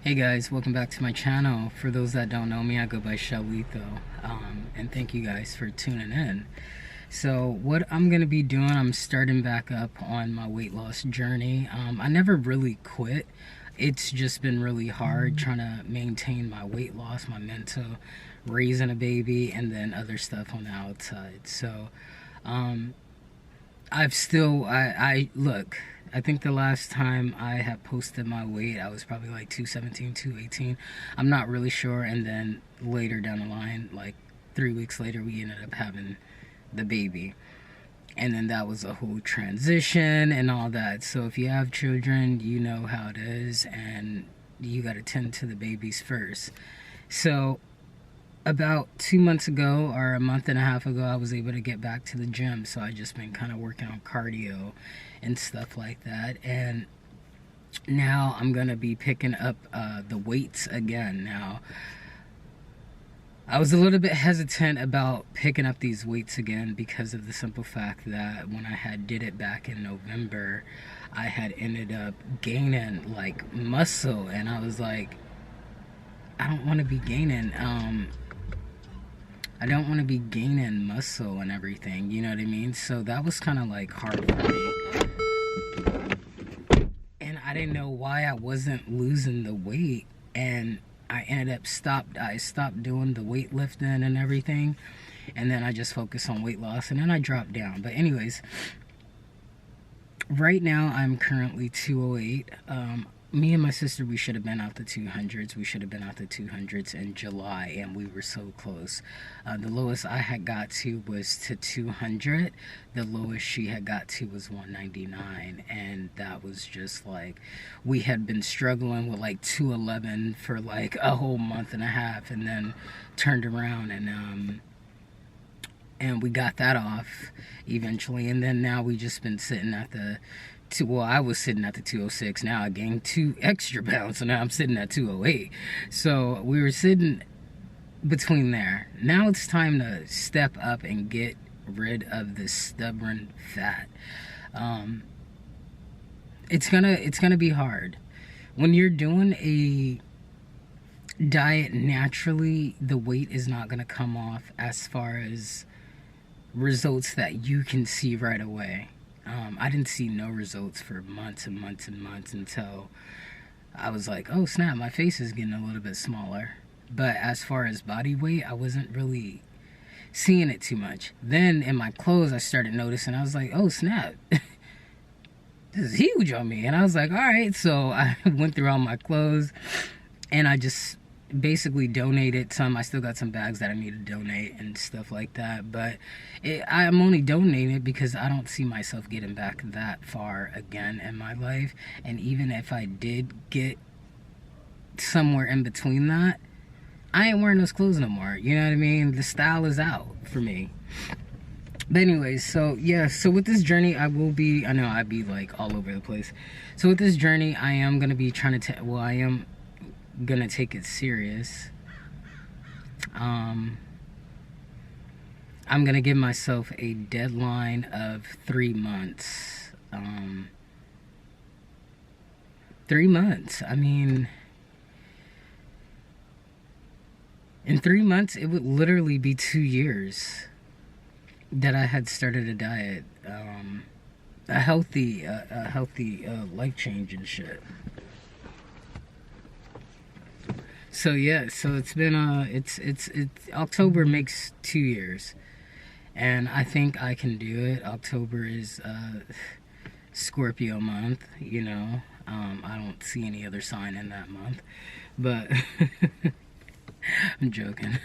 Hey guys, welcome back to my channel. For those that don't know me, I go by Shalito, and thank you guys for tuning in. So what I'm gonna be doing, I'm starting back up on my weight loss journey. I never really quit. It's just been really hard trying to maintain my weight loss, my mental, raising a baby, and then other stuff on the outside. So um, I look, I think the last time I had posted my weight, I was probably like 217, 218. I'm not really sure. And then later down the line, like 3 weeks later, we ended up having the baby. And then that was a whole transition and all that. So if you have children, you know how it is. And you got to tend to the babies first. So about 2 months ago or a month and a half ago, I was able to get back to the gym. So I just been kind of working on cardio and stuff like that. And now I'm gonna be picking up the weights again. Now I was a little bit hesitant about picking up these weights again because of the simple fact that when I had did it back in November, I had ended up gaining like muscle, and I was like, I don't want to be gaining I don't want to be gaining muscle and everything, you know what I mean? So that was kind of like hard for me. And I didn't know why I wasn't losing the weight. And I stopped doing the weightlifting and everything. And then I just focused on weight loss, and then I dropped down. But anyways, right now I'm currently 208. Me and my sister, we should have been out the 200s. We should have been out the 200s in July, and we were so close. The lowest I had got to was to 200. The lowest she had got to was 199, and that was just like, we had been struggling with like 211 for like a whole month and a half, and then turned around and we got that off eventually. And then now we just been sitting at the well, I was sitting at the 206. Now I gained 2 extra pounds, so now I'm sitting at 208. So we were sitting between there. Now it's time to step up and get rid of this stubborn fat. It's gonna be hard when you're doing a diet naturally. The weight is not gonna come off as far as results that you can see right away. I didn't see no results for months and months and months until I was like, oh snap, my face is getting a little bit smaller. But as far as body weight, I wasn't really seeing it too much. Then in my clothes, I started noticing. I was like, oh snap, this is huge on me. And I was like, all right. So I went through all my clothes, and I just basically donated some. I still got some bags that I need to donate and stuff like that, but I'm only donating it because I don't see myself getting back that far again in my life. And even if I did get somewhere in between that, I ain't wearing those clothes no more, you know what I mean? The style is out for me. But anyways, so yeah, so with this journey, I know I'd be like all over the place. So with this journey, I am gonna be trying to I am gonna take it serious. I'm gonna give myself a deadline of 3 months. 3 months. I mean, in 3 months, it would literally be 2 years that I had started a diet, a healthy life change and shit. So yeah, so it's been it's October makes 2 years, and I think I can do it. October is Scorpio month, you know. I don't see any other sign in that month, but I'm joking.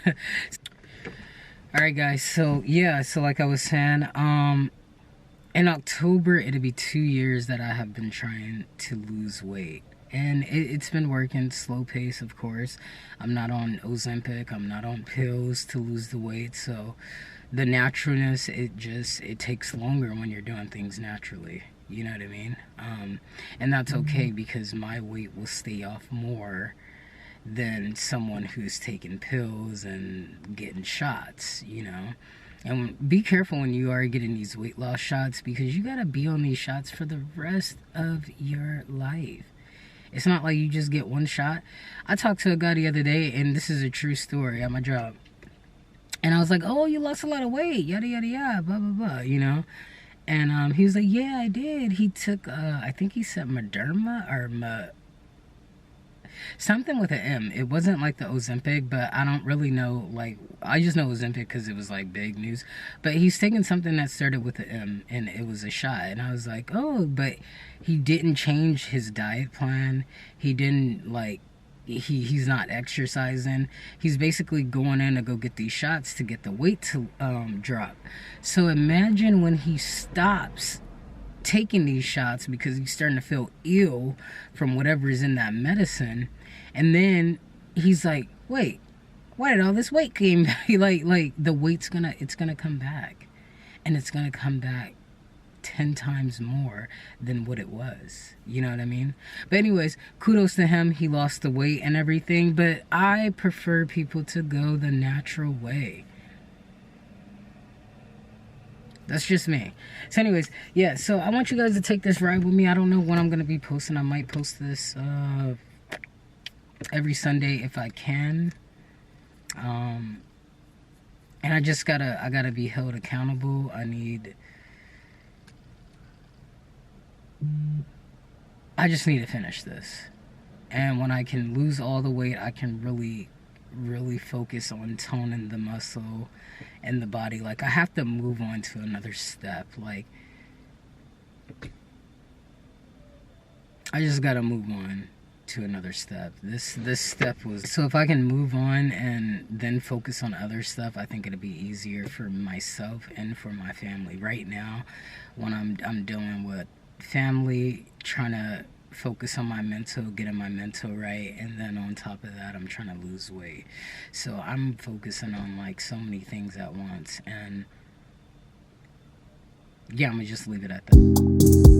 All right, guys. So yeah, so like I was saying, in October it'll be 2 years that I have been trying to lose weight. And it's been working, slow pace, of course. I'm not on Ozempic. I'm not on pills to lose the weight. So the naturalness, it takes longer when you're doing things naturally. You know what I mean? And that's okay because my weight will stay off more than someone who's taking pills and getting shots, you know? And be careful when you are getting these weight loss shots, because you gotta be on these shots for the rest of your life. It's not like you just get one shot. I talked to a guy the other day, and this is a true story at my job. And I was like, oh, you lost a lot of weight, yada, yada, yada, blah, blah, blah, you know? And he was like, yeah, I did. He took, I think he said Moderna or something with an M. It wasn't like the Ozempic, but I don't really know. Like, I just know Ozempic because it was like big news. But he's taking something that started with an M, and it was a shot. And I was like, oh, but he didn't change his diet plan. He didn't like. He's not exercising. He's basically going in to go get these shots to get the weight to drop. So imagine when he stops taking these shots because he's starting to feel ill from whatever is in that medicine, and then he's like, wait, why did all this weight came back? like the weight's gonna come back, and it's gonna come back 10 times more than what it was. You know what I mean? But anyways, kudos to him. He lost the weight and everything, but I prefer people to go the natural way. That's just me. So anyways, yeah, so I want you guys to take this ride with me. I don't know when I'm going to be posting. I might post this every Sunday if I can. And I just gotta be held accountable. I just need to finish this. And when I can lose all the weight, I can really focus on toning the muscle and the body. Like, I have to move on to another step. Like, I just gotta move on to another step. This step was, so if I can move on and then focus on other stuff, I think it'll be easier for myself and for my family. Right now, when I'm dealing with family, trying to focus on my mental, getting my mental right, and then on top of that, I'm trying to lose weight. So I'm focusing on like so many things at once, and yeah, I'm gonna just leave it at that.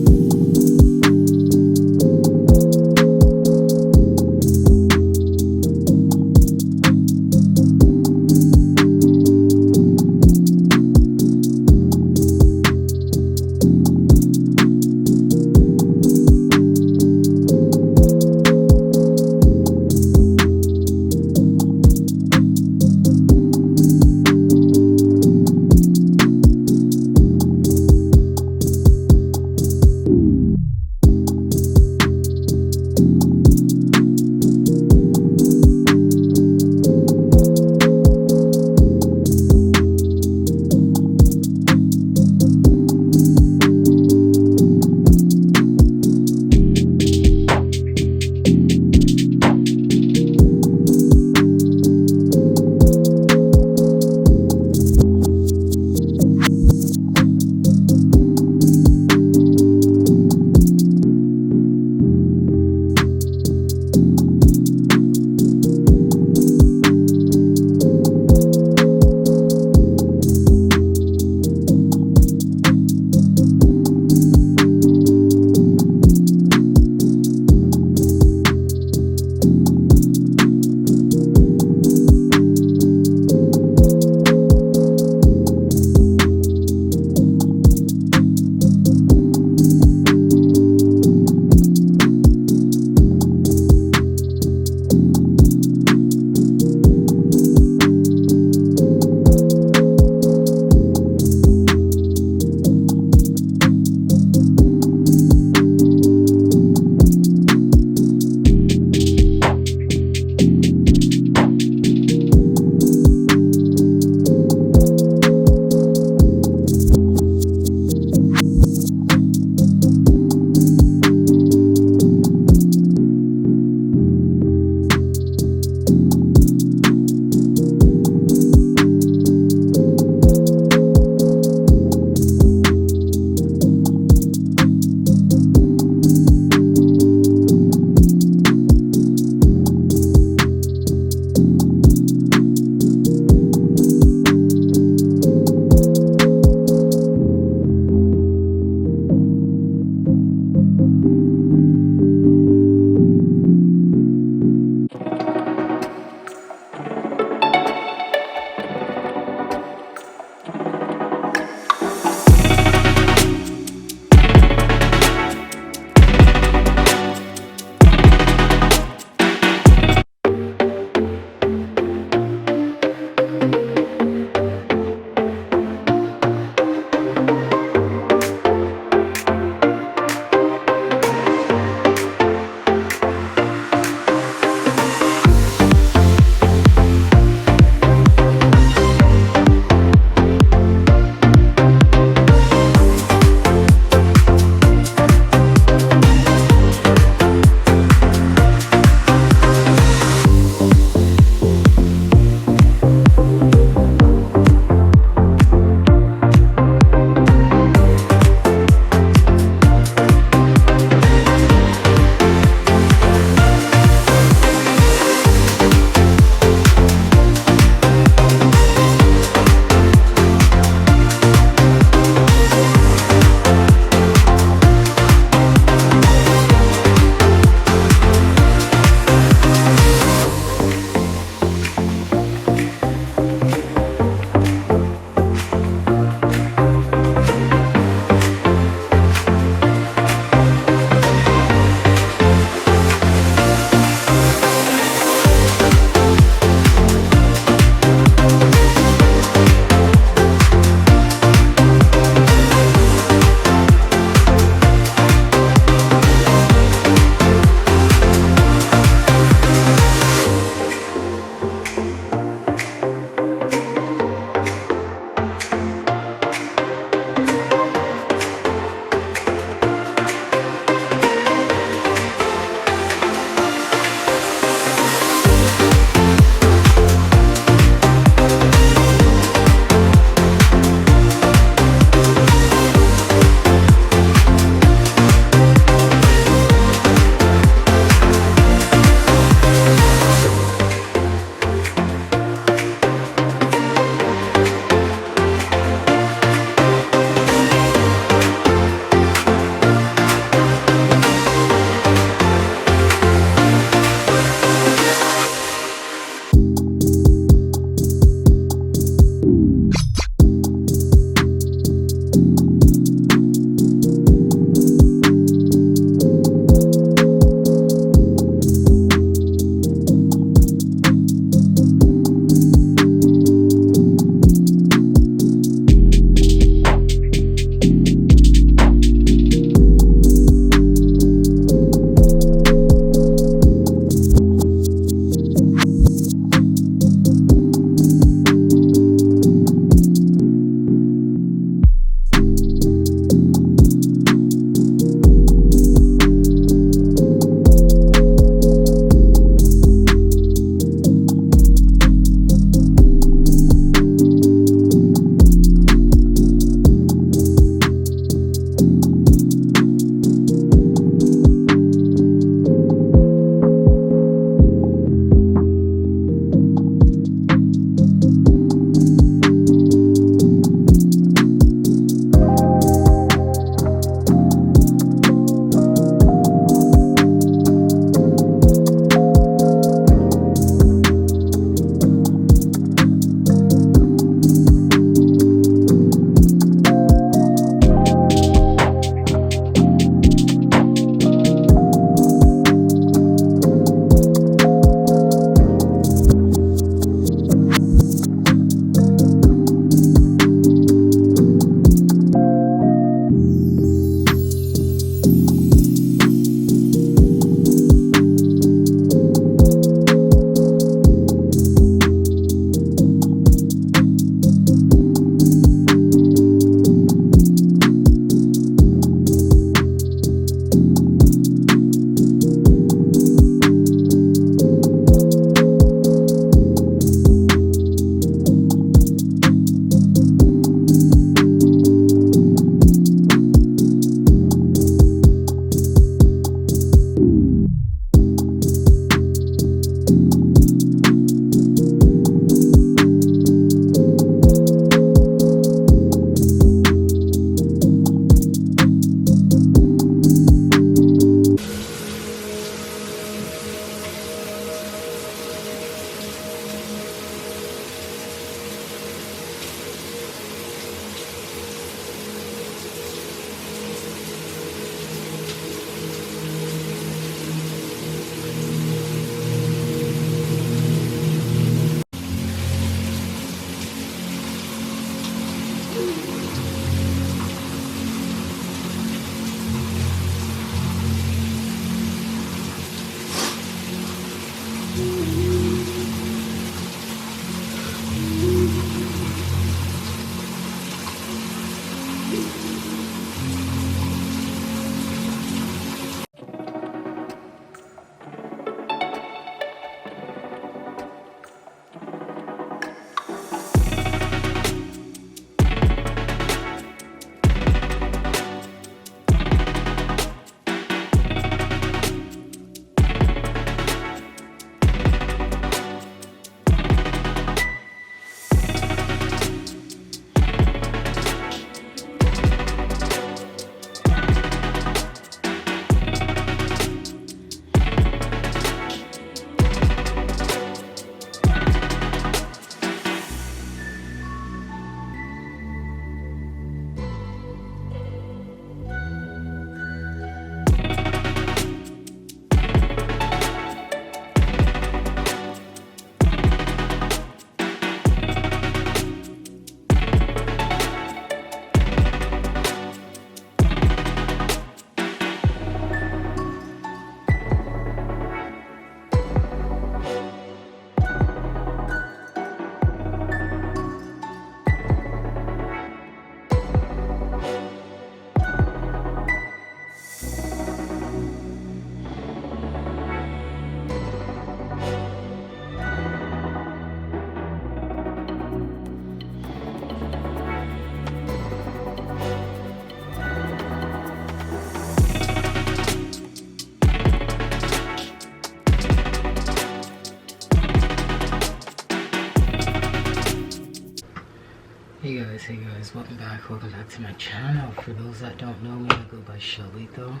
Hey guys, welcome back to my channel. For those that don't know me, I go by Shelito.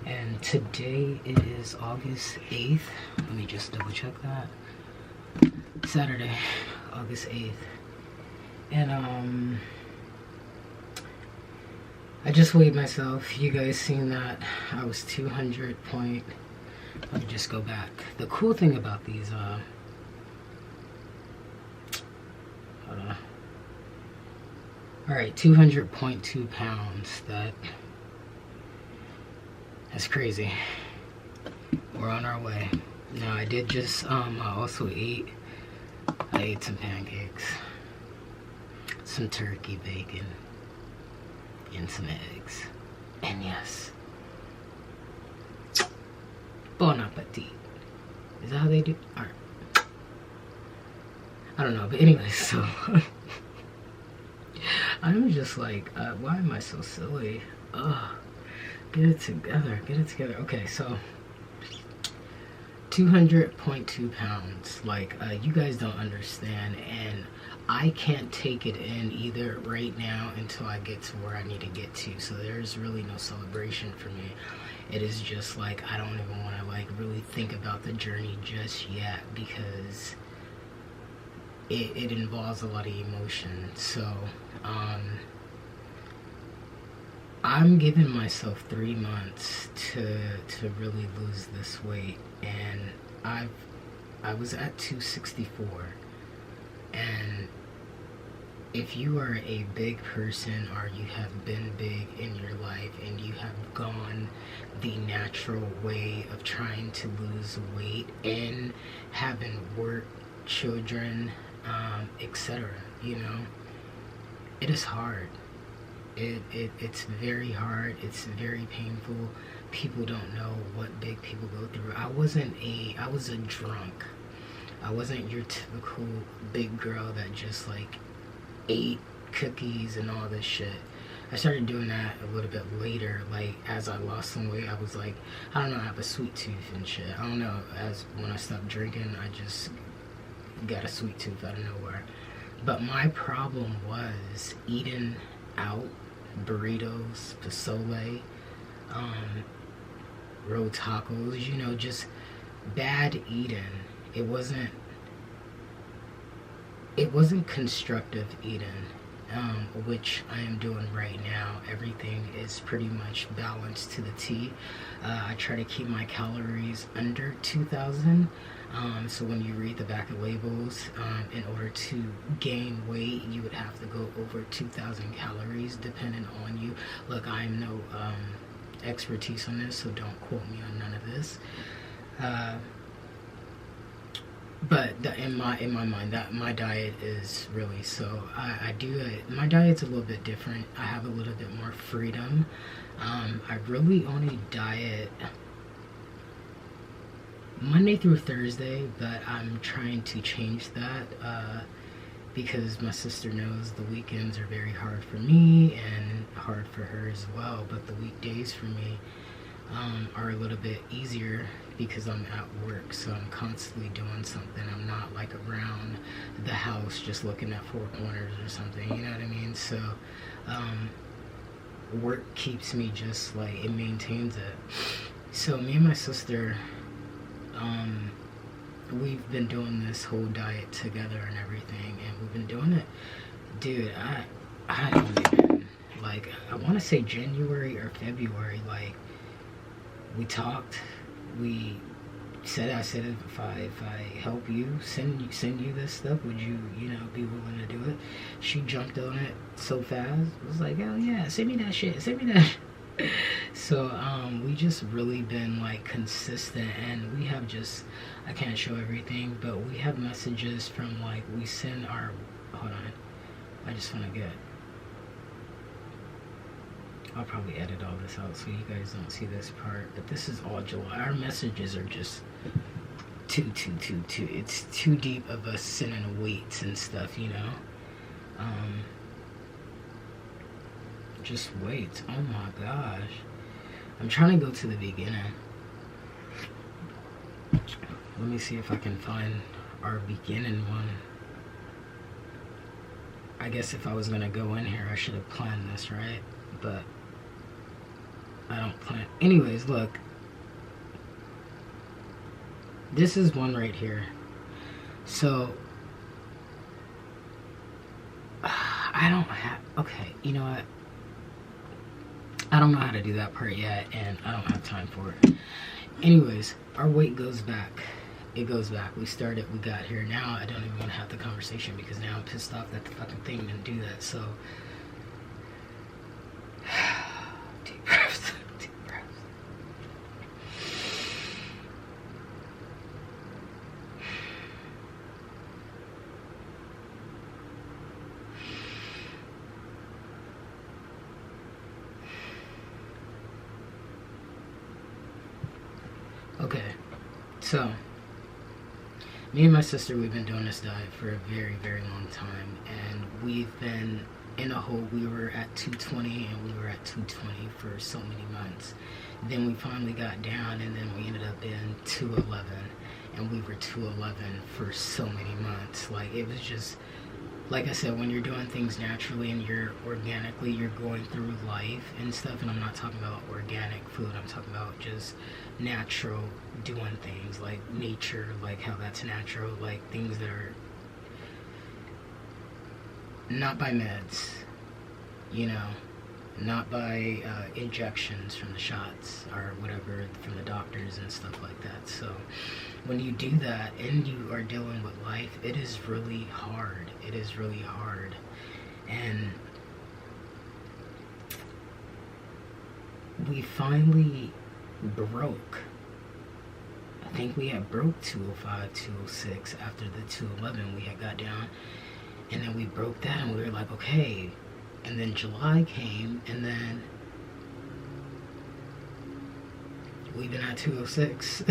And today it is August 8th. Let me just double check that. Saturday, August 8th. And I just weighed myself. You guys seen that? I was 200 point. Let me just go back. The cool thing about these, hold on. Alright, 200.2 pounds. That's crazy. We're on our way. Now I did just I also ate some pancakes, some turkey bacon, and some eggs. And yes, bon appetit. Is that how they do? Alright. I don't know, but anyway, so I'm just like, why am I so silly? Ugh. Get it together. Okay, so 200.2 pounds. Like, you guys don't understand, and I can't take it in either right now until I get to where I need to get to. So there's really no celebration for me. It is just like, I don't even want to like really think about the journey just yet, because it involves a lot of emotion. So I'm giving myself 3 months to really lose this weight, and I was at 264. And if you are a big person, or you have been big in your life, and you have gone the natural way of trying to lose weight and having work, children, etc., you know, it is hard. It's very hard. It's very painful. People don't know what big people go through. I was a drunk. I wasn't your typical big girl that just like ate cookies and all this shit. I started doing that a little bit later. Like, as I lost some weight, I was like, I don't know, I have a sweet tooth and shit. I don't know, as when I stopped drinking, I just got a sweet tooth out of nowhere. But my problem was eating out, burritos, pozole, road tacos, you know, just bad eating. It wasn't constructive eating, which I am doing right now. Everything is pretty much balanced to the T. I try to keep my calories under 2,000. So when you read the back of labels, in order to gain weight, you would have to go over 2,000 calories, depending on you. Look, I am no expertise on this, so don't quote me on none of this. But in my mind, that my diet is really, so I do it. My diet's a little bit different. I have a little bit more freedom. I really only diet Monday through Thursday, but I'm trying to change that because my sister knows the weekends are very hard for me and hard for her as well, but the weekdays for me are a little bit easier because I'm at work, so I'm constantly doing something. I'm not like around the house just looking at four corners or something, you know what I mean? So work keeps me just like, it maintains it. So me and my sister, we've been doing this whole diet together and everything, and we've been doing it, dude, I don't even, like, I want to say January or February, like, we talked, I said if I help you, send you this stuff, would you know, be willing to do it? She jumped on it so fast. It was like, oh yeah, send me that shit. So we just really been like consistent, and we have just, I can't show everything, but we have messages from, like, we send our, hold on, I just want to get, I'll probably edit all this out so you guys don't see this part, but this is all July. Our messages are just too, it's too deep of us sending weights and stuff, you know. Just wait. Oh my gosh. I'm trying to go to the beginning. Let me see if I can find our beginning one. I guess if I was gonna go in here, I should have planned this, right? But I don't plan. Anyways, look. This is one right here. So, I don't have. Okay, you know what? I don't know how to do that part yet, and I don't have time for it. Anyways, our weight goes back. It goes back. We started, we got here. Now I don't even want to have the conversation because now I'm pissed off that the fucking thing didn't do that. So, deep breaths, deep breaths. Okay, so me and my sister, we've been doing this diet for a very, very long time, and we've been in a hole. We were at 220 and we were at 220 for so many months. Then we finally got down, and then we ended up in 211, and we were 211 for so many months. Like, it was just, like I said, when you're doing things naturally and you're organically, you're going through life and stuff, and I'm not talking about organic food, I'm talking about just natural doing things, like nature, like how that's natural, like things that are not by meds, you know, not by injections from the shots or whatever from the doctors and stuff like that. So when you do that and you are dealing with life, it is really hard. It is really hard. And we finally broke. I think we had broke 205, 206 after the 211 we had got down. And then we broke that and we were like, okay. And then July came, and then we've been at 206.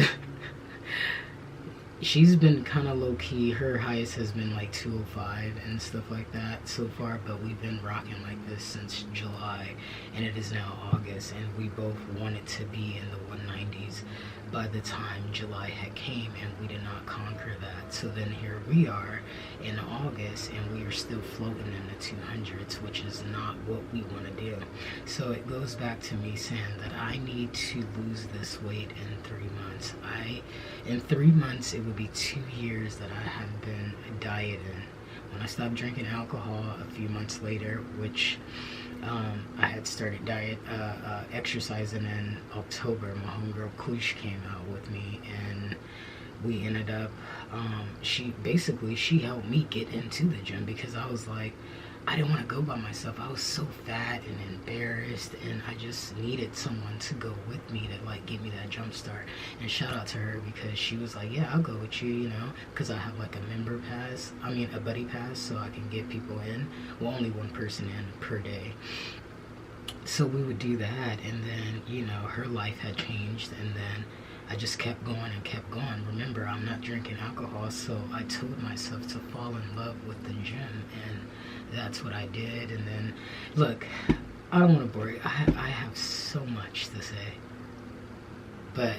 She's been kind of low-key. Her highest has been like 205 and stuff like that so far, but we've been rocking like this since July, and it is now August, and we both wanted to be in the 190s by the time July had came, and we did not conquer that. So then here we are in August, and we are still floating in the 200s, which is not what we want to do. So it goes back to me saying that I need to lose this weight in 3 months. In 3 months, it would be 2 years that I have been dieting. When I stopped drinking alcohol a few months later, which I had started exercising in October, my homegirl Kush came out with me, and we ended up, she helped me get into the gym because I was like, I didn't want to go by myself. I was so fat and embarrassed, and I just needed someone to go with me to like give me that jump start. And shout out to her because she was like, yeah, I'll go with you, you know, because I have like a member pass, a buddy pass, so I can get people in. Well, only one person in per day. So we would do that, and then, you know, her life had changed, and then I just kept going and kept going. Remember, I'm not drinking alcohol, so I told myself to fall in love with the gym, and that's what I did. And then, look, I don't want to bore you. I have so much to say, but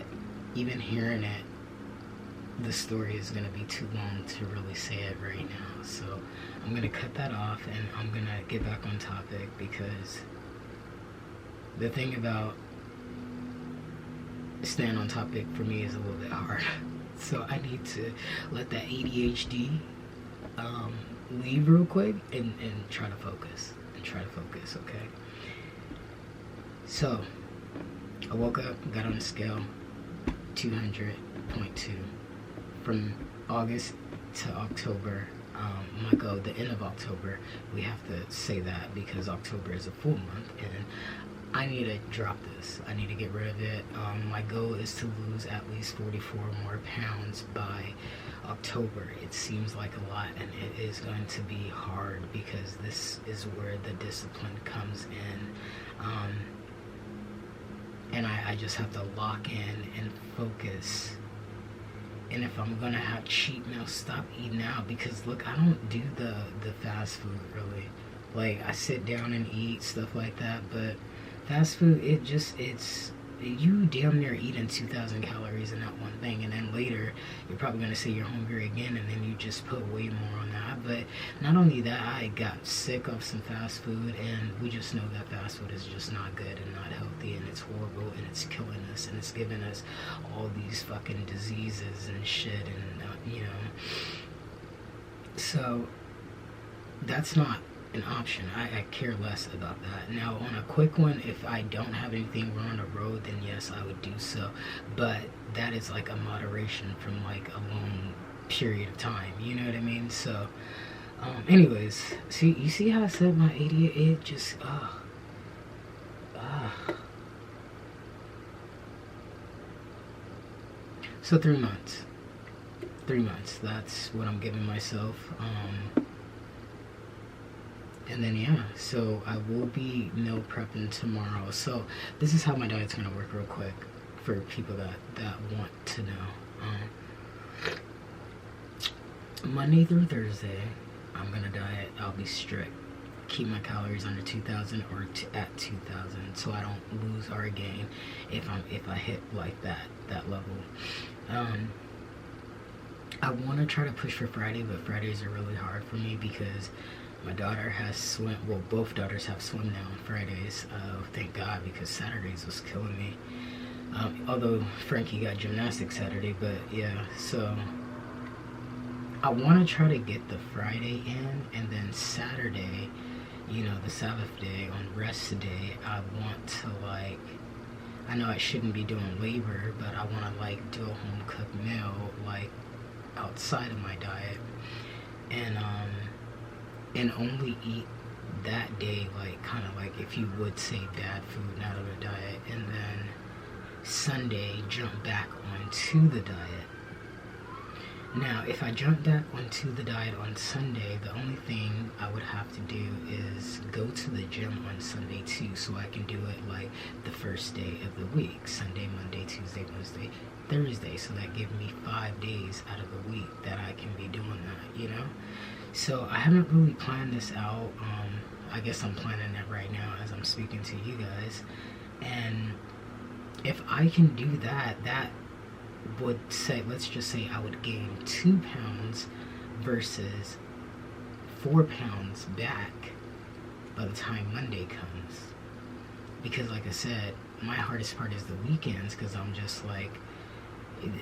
even hearing it, the story is going to be too long to really say it right now. So I'm going to cut that off, and I'm going to get back on topic, because the thing about staying on topic for me is a little bit hard. So I need to let that ADHD leave real quick and try to focus. Okay? So I woke up, got on the scale, 200.2. From August to October, my goal, the end of October, we have to say that because October is a full month, and I need to drop this. I need to get rid of it. My goal is to lose at least 44 more pounds by October. It seems like a lot, and it is going to be hard because this is where the discipline comes in. And I just have to lock in and focus. And if I'm gonna have cheat meals, stop eating out, because look, I don't do the fast food really. Like, I sit down and eat stuff like that, but fast food, it's you damn near eating 2,000 calories in that one thing, and then later you're probably gonna say you're hungry again, and then you just put way more on that. But not only that, I got sick of some fast food, and we just know that fast food is just not good and not healthy, and it's horrible, and it's killing us, and it's giving us all these fucking diseases and shit, and you know. So that's not an option. I care less about that. Now, on a quick one, if I don't have anything, we're on the road, then yes, I would do so. But that is like a moderation from like a long period of time. You know what I mean? So, anyways, see, you see how I said my 88? It just, So 3 months. 3 months. That's what I'm giving myself. And then yeah, so I will be meal prepping tomorrow. So this is how my diet's gonna work real quick for people that want to know. Monday through Thursday, I'm gonna diet. I'll be strict. Keep my calories under 2,000 or at 2,000, so I don't lose or gain if I hit like that level. I want to try to push for Friday, but Fridays are really hard for me because my daughter has swim. Well, both daughters have swim now on Fridays. Thank God, because Saturdays was killing me. Although Frankie got gymnastics Saturday, but yeah. So I want to try to get the Friday in, and then Saturday, you know, the Sabbath day, on rest day, I want to like. I know I shouldn't be doing labor, but I want to like do a home cooked meal like outside of my diet, and only eat that day, like kind of like if you would say bad food out of the diet, and then Sunday jump back onto the diet. Now, if I jump back onto the diet on Sunday, the only thing I would have to do is go to the gym on Sunday too, so I can do it like the first day of the week, Sunday, Monday, Tuesday, Wednesday, Thursday. So that gives me 5 days out of the week that I can be doing that, you know. So I haven't really planned this out. I guess I'm planning it right now as I'm speaking to you guys. And if I can do that, that would say, let's just say I would gain 2 pounds versus 4 pounds back by the time Monday comes. Because like I said, my hardest part is the weekends, because I'm just like,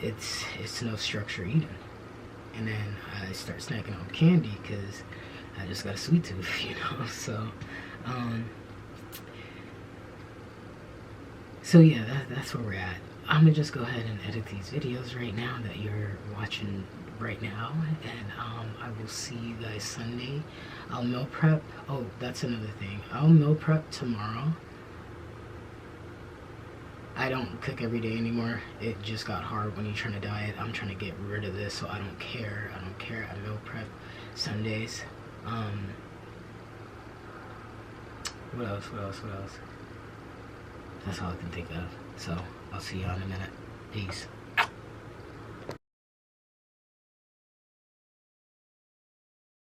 it's no structure eating. And then I start snacking on candy because I just got a sweet tooth, you know. So yeah, that's where we're at. I'm gonna just go ahead and edit these videos right now that you're watching right now, and I will see you guys Sunday. I'll meal prep. Oh, that's another thing. I'll meal prep tomorrow. I don't cook every day anymore. It just got hard when you're trying to diet. I'm trying to get rid of this, so I don't care. I meal prep Sundays. What else? That's all I can think of. So I'll see y'all in a minute. Peace.